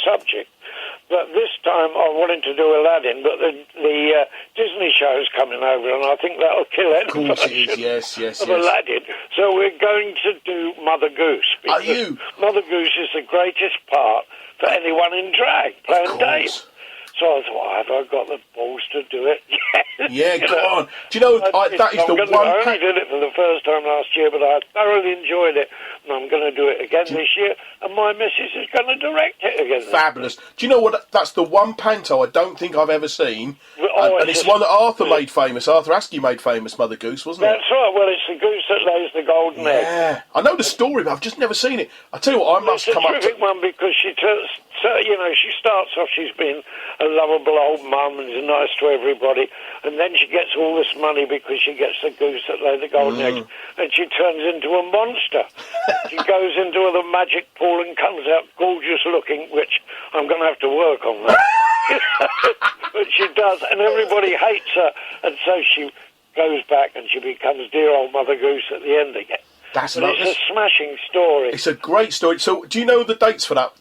subject. But this time I wanted to do Aladdin, but the Disney show's coming over, and I think that'll kill any version of Aladdin. So we're going to do Mother Goose. Are you? Mother Goose is the greatest part for anyone in drag, playing Dave. So I thought, have I got the balls to do it? Yeah, go on. Do you know, that is the one... I only did it for the first time last year, but I thoroughly enjoyed it, and I'm going to do it again this year, and my missus is going to direct it again. Fabulous. Do you know what? That's the one panto I don't think I've ever seen, and it's one that Arthur made famous. Arthur Askey made famous, Mother Goose, wasn't it? That's right. Well, it's the goose that lays the golden egg. Yeah. I know the story, but I've just never seen it. I tell you what, I must come up to... It's a terrific one because she starts off, she's been a lovable old mum and is nice to everybody, and then she gets all this money because she gets the goose that laid the golden egg, and she turns into a monster. She goes into the magic pool and comes out gorgeous looking, which I'm going to have to work on that. But she does, and everybody hates her, and so she goes back and she becomes dear old Mother Goose at the end again. It's a smashing story. It's a great story. So, do you know the dates for that?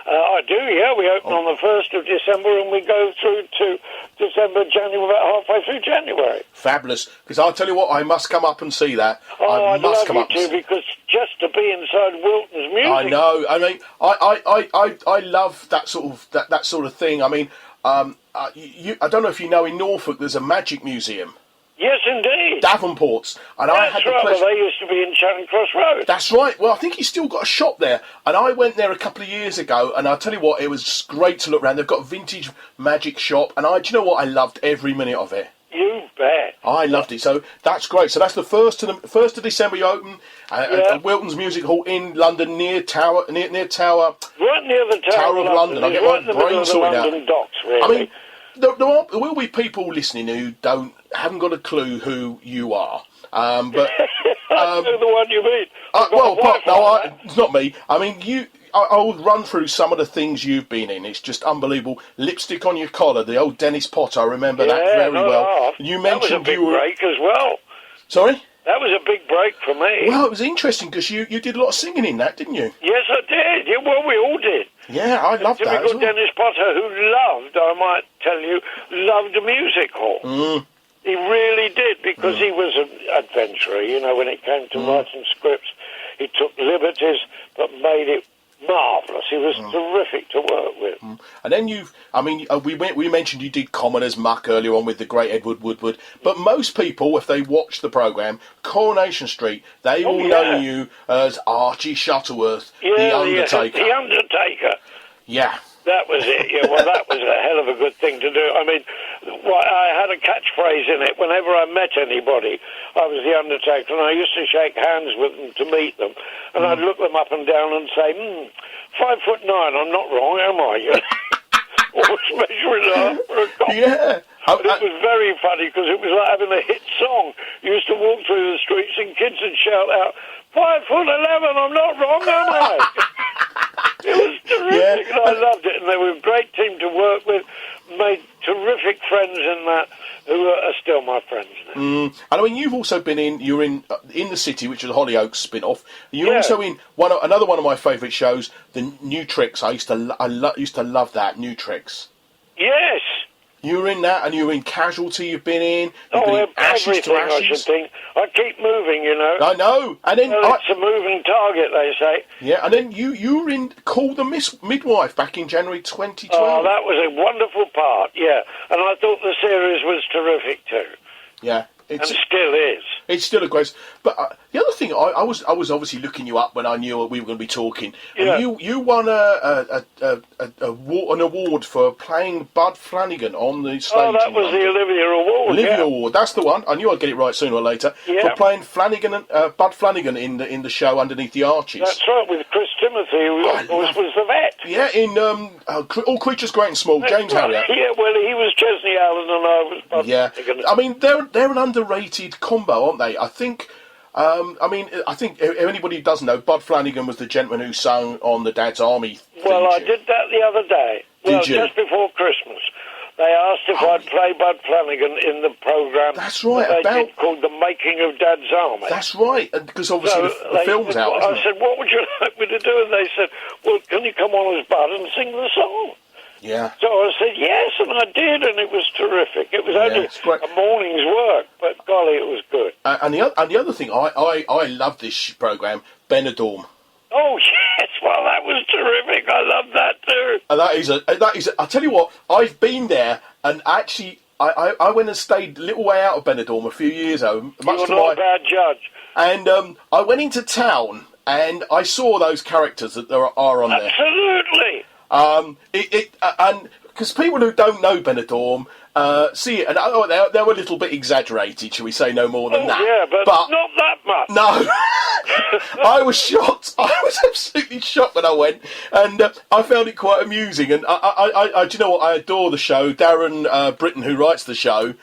I do, yeah. We open on the 1st of December and we go through to December, January, about halfway through January. Fabulous. Because I'll tell you what, I must come up and see that. I'd love you to, because just to be inside Wilton's music... I know. I mean, I love that sort of thing. I mean, I don't know if you know, in Norfolk there's a magic museum. Yes, indeed. Davenport's. And that's I had the right, pleasure... well, they used to be in Charing Cross Road. That's right. Well, I think he's still got a shop there. And I went there a couple of years ago, and I'll tell you what, it was great to look around. They've got a vintage magic shop, and do you know what? I loved every minute of it. You bet. I loved it. So that's great. So that's the 1st of December you open at Wilton's Music Hall in London, near Tower... Right near the Tower of London. I get my brain sorted out. London docks, really. I mean, there will be people listening who haven't got a clue who you are. But I know the one you mean. It's not me. I mean, I'll run through some of the things you've been in. It's just unbelievable. Lipstick on Your Collar, the old Dennis Potter. I remember that very well. You mentioned that was a big break as well. Sorry? That was a big break for me. Well, it was interesting because you did a lot of singing in that, didn't you? Yes, I did. Yeah, well, we all did. Yeah, I loved that. Typical Dennis Potter, who I might tell you, loved a music hall. He really did, because he was an adventurer, when it came to writing scripts. He took liberties, but made it marvellous. He was terrific to work with. And then we mentioned you did Commoner's Muck earlier on with the great Edward Woodward, but most people, if they watch the programme, Coronation Street, they all know you as Archie Shuttleworth, the Undertaker. The Undertaker. Yeah. That was it, yeah. Well, that was a hell of a good thing to do. I mean, I had a catchphrase in it. Whenever I met anybody, I was the Undertaker, and I used to shake hands with them to meet them, and I'd look them up and down and say, 5'9", I'm not wrong, am I? Always measuring up for a cop. Yeah. But it was very funny, because it was like having a hit song. You used to walk through the streets and kids would shout out, 5'11", I'm not wrong, am I? It was terrific, and I loved it. And they were a great team to work with, made terrific friends in that, who are still my friends now. And I mean, you've also been you're in The City, which is a Hollyoaks spin-off. You're also in another one of my favourite shows, The New Tricks. I used to love that, New Tricks. Yes. You were in that, and you were in Casualty. You've been in. You've been in Ashes to Ashes. I should think. I keep moving, I know, and then it's a moving target, they say. Yeah, and then you were in Call the Midwife back in January 2012. Oh, that was a wonderful part. Yeah, and I thought the series was terrific too. Yeah. And still is. It's still a great... But the other thing, I was obviously looking you up when I knew we were going to be talking. Yeah. And you won an award for playing Bud Flanagan on the stage. Oh, that was the Olivia Award. Olivia Award, that's the one. I knew I'd get it right sooner or later. Yeah. For playing Bud Flanagan in the show Underneath the Arches. That's right, with Chris Timothy, who of course was the vet. Yeah, in All Creatures Great and Small, That's James Harriet. Yeah, well, he was Chesney Allen and I was Bud Flanagan. I mean, they're an underrated combo, aren't they? I think if anybody who doesn't know, Bud Flanagan was the gentleman who sung on the Dad's Army theme Well, I tune. did that the other day. Did you? Just before Christmas. They asked if I'd play Bud Flanagan in the programme. That's right, that they did called The Making of Dad's Army. That's right, because obviously the film's out, isn't it? I said, what would you like me to do? And they said, well, can you come on as Bud and sing the song? Yeah. So I said yes, and I did, and it was terrific. It was only a morning's work, but golly, it was good. And the other thing, I love this programme, Benidorm. Oh yes, well that was terrific. I love that too. And that is. I tell you what, I've been there, and actually, I went and stayed a little way out of Benidorm a few years ago. You're not a bad judge. And I went into town, and I saw those characters that there are on there. Absolutely. And because people who don't know Benidorm see it, and they were a little bit exaggerated, shall we say, no more than that. Yeah, but not that much. No. I was shocked. I was absolutely shocked when I went, and I found it quite amusing. And I do you know what? I adore the show. Darren Britton, who writes the show,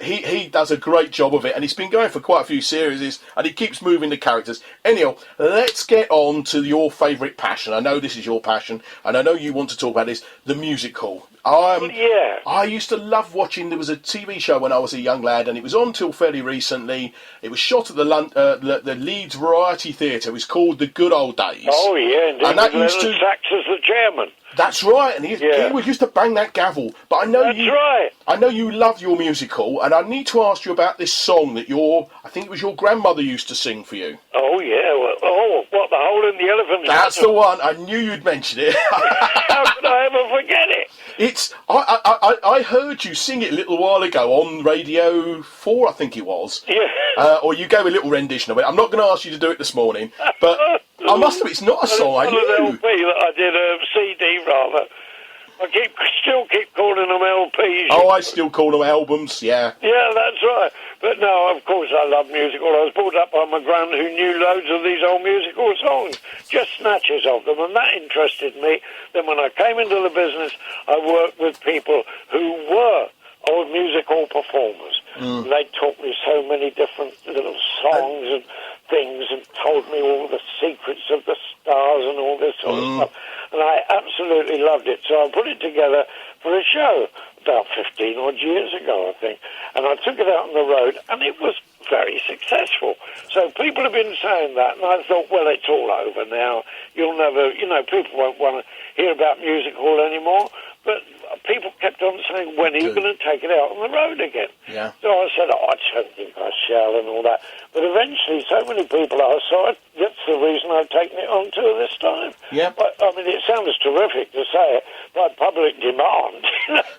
he does a great job of it, and he's been going for quite a few series, and he keeps moving the characters. Anyhow, let's get on to your favourite passion. I know this is your passion, and I know you want to talk about this, the musical. I used to love watching. There was a TV show when I was a young lad, and it was on till fairly recently. It was shot at the Leeds Variety Theatre. It was called The Good Old Days. Oh yeah, indeed. And that used to Sachs as the chairman. That's right, and he used to bang that gavel. But I know I know you love your musical, and I need to ask you about this song that I think it was your grandmother used to sing for you. Oh yeah, what, The Hole in the Elephant? That's the one. I knew you'd mention it. How could I ever forget it? I heard you sing it a little while ago on Radio 4, I think it was. Yeah. Or you gave a little rendition of it. I'm not going to ask you to do it this morning, but I must admit, it's not a song I knew. An LP that I did, a CD rather. I still keep calling them LPs. Oh, I still call them albums, yeah. Yeah, that's right. But no, of course I love musical. I was brought up by my gran who knew loads of these old musical songs, just snatches of them, and that interested me. Then when I came into the business, I worked with people who were old musical performers. They taught me so many different little songs and things and told me all the secrets of the stars and all this sort of stuff. And I absolutely loved it. So I put it together for a show about 15 odd years ago, I think. And I took it out on the road, and it was very successful. So people have been saying that, and I thought, well, it's all over now. You'll never, people won't want to hear about music hall anymore. But people kept on saying, when are you going to take it out on the road again? Yeah. So I said, I don't think I shall and all that. But eventually so many people asked, so that's the reason I've taken it on tour this time. Yeah. But, I mean, it sounds terrific to say it by public demand.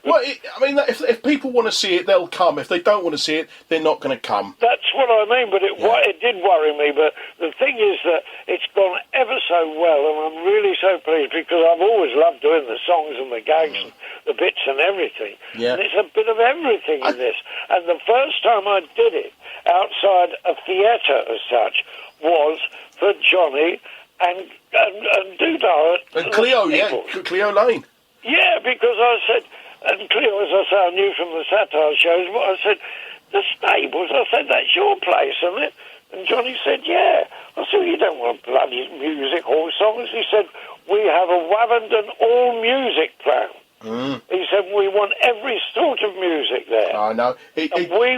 Well, if people want to see it, they'll come. If they don't want to see it, they're not going to come. That's what I mean, but it did worry me. But the thing is that it's gone ever so well, and I'm really so pleased because I've always loved doing the songs and the gags and the bits and everything. Yeah. And it's a bit of everything in this. And the first time I did it outside a theatre as such was for Johnny and Doodah and Cleo, Cleo Lane. Yeah, because I said, and Cleo, as I say, I knew from the satire shows, but I said, the stables, I said, that's your place, isn't it? And Johnny said, yeah. I said, you don't want bloody music hall songs. He said, we have a Wavendon all-music plan. He said, we want every sort of music there. I know. We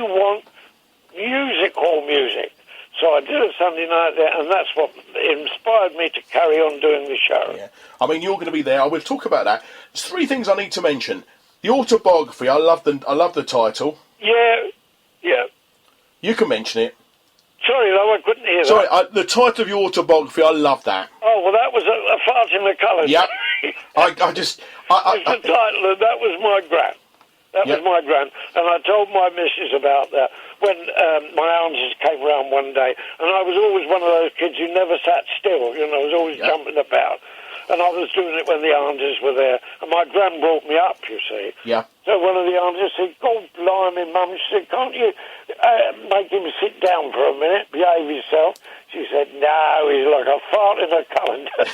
want music hall music. So I did a Sunday night there, and that's what inspired me to carry on doing the show. Yeah. I mean, you're going to be there. I will talk about that. There's 3 things I need to mention. The autobiography, I love the title. Yeah. You can mention it. Sorry, though, I couldn't hear that. Sorry, the title of your autobiography, I love that. Oh, well, that was a fart in the colours. Yep. It's the title, and that was my gran. That was my gran. And I told my missus about that when my aunties came round one day. And I was always one of those kids who never sat still. I was always jumping about. And I was doing it when the aunties were there. And my gran brought me up, you see. Yeah. So one of the aunties said, God blimey, Mum. She said, can't you make him sit down for a minute, behave himself? She said, no, he's like a fart in a colander.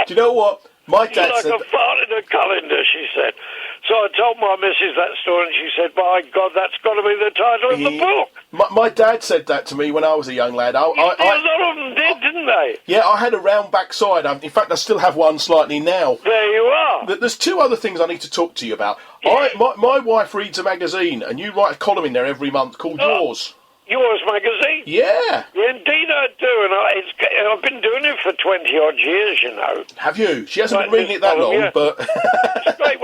Do you know what? My dad said... He's like a fart in a colander, she said. So I told my missus that story, and she said, "My God, that's got to be the title of the book." My dad said that to me when I was a young lad. A lot of them did, didn't they? Yeah, I had a round backside. In fact, I still have one slightly now. There you are. There's two other things I need to talk to you about. Yeah. My wife reads a magazine, and you write a column in there every month called Yours. Yours magazine? Yeah. Indeed I do, and I've been doing it for 20-odd years, you know. Have you? She hasn't been reading it that long, yeah. but... It's great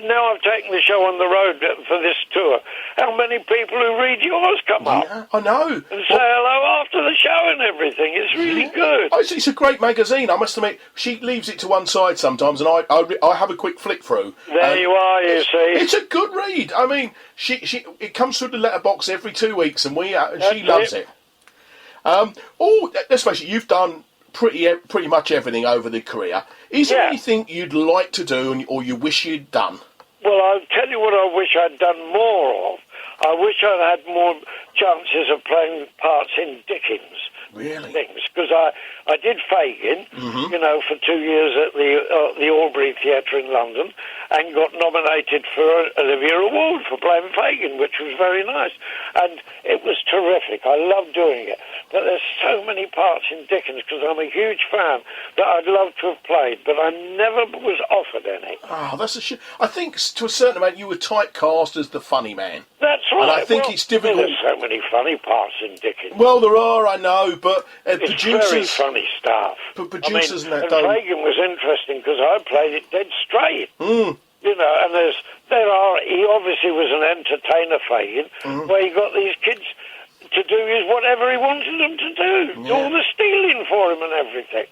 now I've taken the show on the road for this tour. How many people who read yours come up? Yeah, I know. And say hello after the show and everything. It's really good. It's a great magazine, I must admit. She leaves it to one side sometimes, and I have a quick flick through. There you are, you see. It's a good read. I mean, it comes through the letterbox every 2 weeks, and she loves it. Let's face it, you've done pretty much everything over the career. Is there anything you'd like to do, or you wish you'd done? Well, I'll tell you what I wish I'd done more of. I wish I'd had more chances of playing parts in Dickens. Really? Things, because I did Fagin, you know, for 2 years at the Albury Theatre in London, and got nominated for an Olivia Award for playing Fagin, which was very nice, and it was terrific. I loved doing it. But there's so many parts in Dickens, because I'm a huge fan, that I'd love to have played, but I never was offered any. Oh, that's a shame. I think to a certain amount you were typecast as the funny man. That's right. And I think it's difficult. There's so many funny parts in Dickens. Well, there are, I know, but it's producers... very funny stuff. But producers and that don't... Fagin was interesting because I played it dead straight. Mm. You know, and he obviously was an entertainer, Fagin, where he got these kids to do whatever he wanted them to do. All the stealing for him and everything.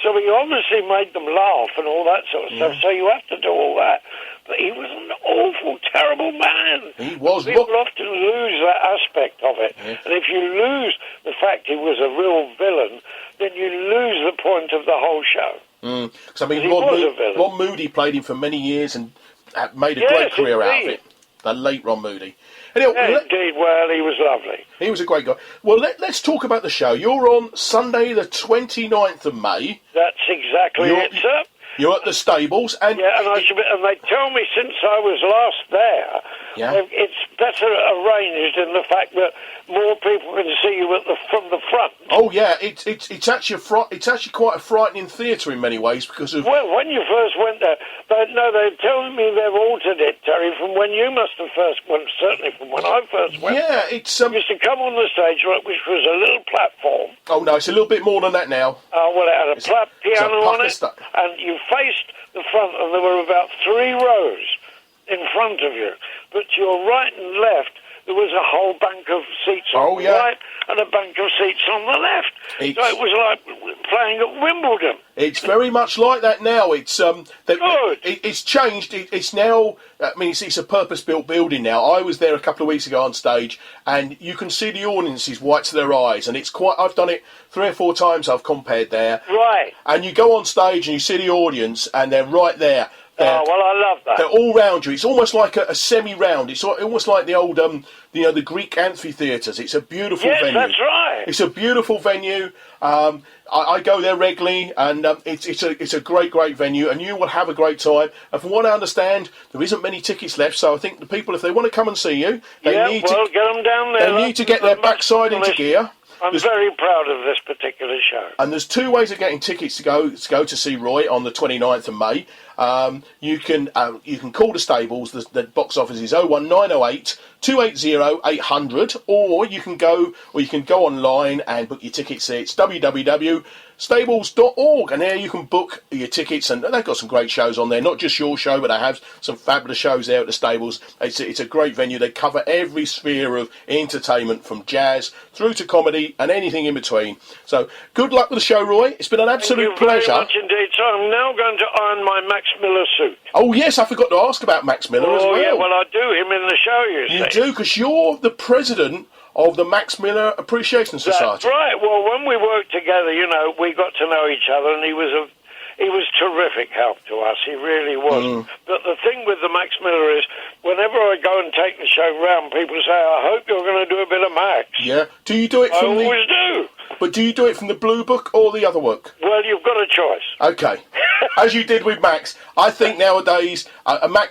So he obviously made them laugh and all that sort of stuff, so you have to do all that. But he was an awful, terrible man. He was. People often lose that aspect of it. Yeah. And if you lose the fact he was a real villain, then you lose the point of the whole show. Because, I mean, Ron Moody played him for many years and made a great career out of it. The late Ron Moody. Anyway, indeed, well, he was lovely. He was a great guy. Well, let's talk about the show. You're on Sunday the 29th of May. That's exactly it, sir. You're at the stables. And and they tell me since I was last there, it's better arranged in the fact that more people can see you from the front. Oh yeah, it's actually quite a frightening theatre in many ways because of. Well, when you first went there, they're telling me they've altered it, Terry, from when you must have first went. Certainly from when I first went. Yeah, it's you used to come on the stage, which was a little platform. Oh no, it's a little bit more than that now. Oh well, it had a piano on it, and you faced the front, and there were about 3 rows in front of you. But to your right and left, there was a whole bank of seats on the right and a bank of seats on the left. So it was like playing at Wimbledon. It's very much like that now. It's good. It's changed. It's now. I mean, it's a purpose-built building now. I was there a couple of weeks ago on stage, and you can see the audiences white to their eyes, and it's quite. I've done it 3 or 4 times. I've compared there. Right. And you go on stage and you see the audience, and they're right there. Oh, well, I love that. They're all round you. It's almost like a semi-round. It's almost like the old, the Greek amphitheatres. It's a beautiful venue. Yes, that's right. It's a beautiful venue. I go there regularly, and it's a great venue, and you will have a great time. And from what I understand, there isn't many tickets left, so I think the people, if they want to come and see you, they need to get them down there. They need to get their backside into gear. I'm very proud of this particular show. And there's 2 ways of getting tickets to go to see Roy on the 29th of May. You can call the stables. The box office is 01908 280 800, or you can go online and book your tickets. It's www.stables.org, and there you can book your tickets. And they've got some great shows on there. Not just your show, but they have some fabulous shows there at the stables. It's a great venue. They cover every sphere of entertainment, from jazz through to comedy and anything in between. So good luck with the show, Roy. It's been an absolute pleasure. Thank you very much indeed. So I'm now going to iron my Max Miller suit. Oh yes, I forgot to ask about Max Miller as well. Oh yeah, well I do him in the show. You do, because you're the president of the Max Miller Appreciation Society. That's right. Well, when we worked together, we got to know each other, and he was terrific help to us. He really was. But the thing with the Max Miller is, whenever I go and take the show round, people say, "I hope you're going to do a bit of Max." Yeah. Do you do it? I always do. But do you do it from the Blue Book or the other book? Well, you've got a choice. Okay. As you did with Max. I think nowadays,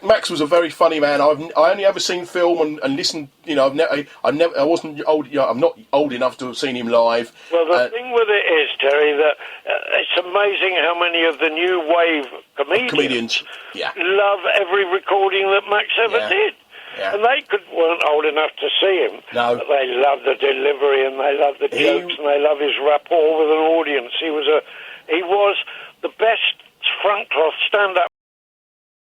Max was a very funny man. I only ever seen film and listened. You know, I wasn't old. You know, I'm not old enough to have seen him live. Well, the thing with it is, Terry, that it's amazing how many of the new wave comedians love every recording that Max ever did. Yeah. And they weren't old enough to see him. No. But they loved the delivery and they loved the jokes and they loved his rapport with an audience. He was the best front cloth stand-up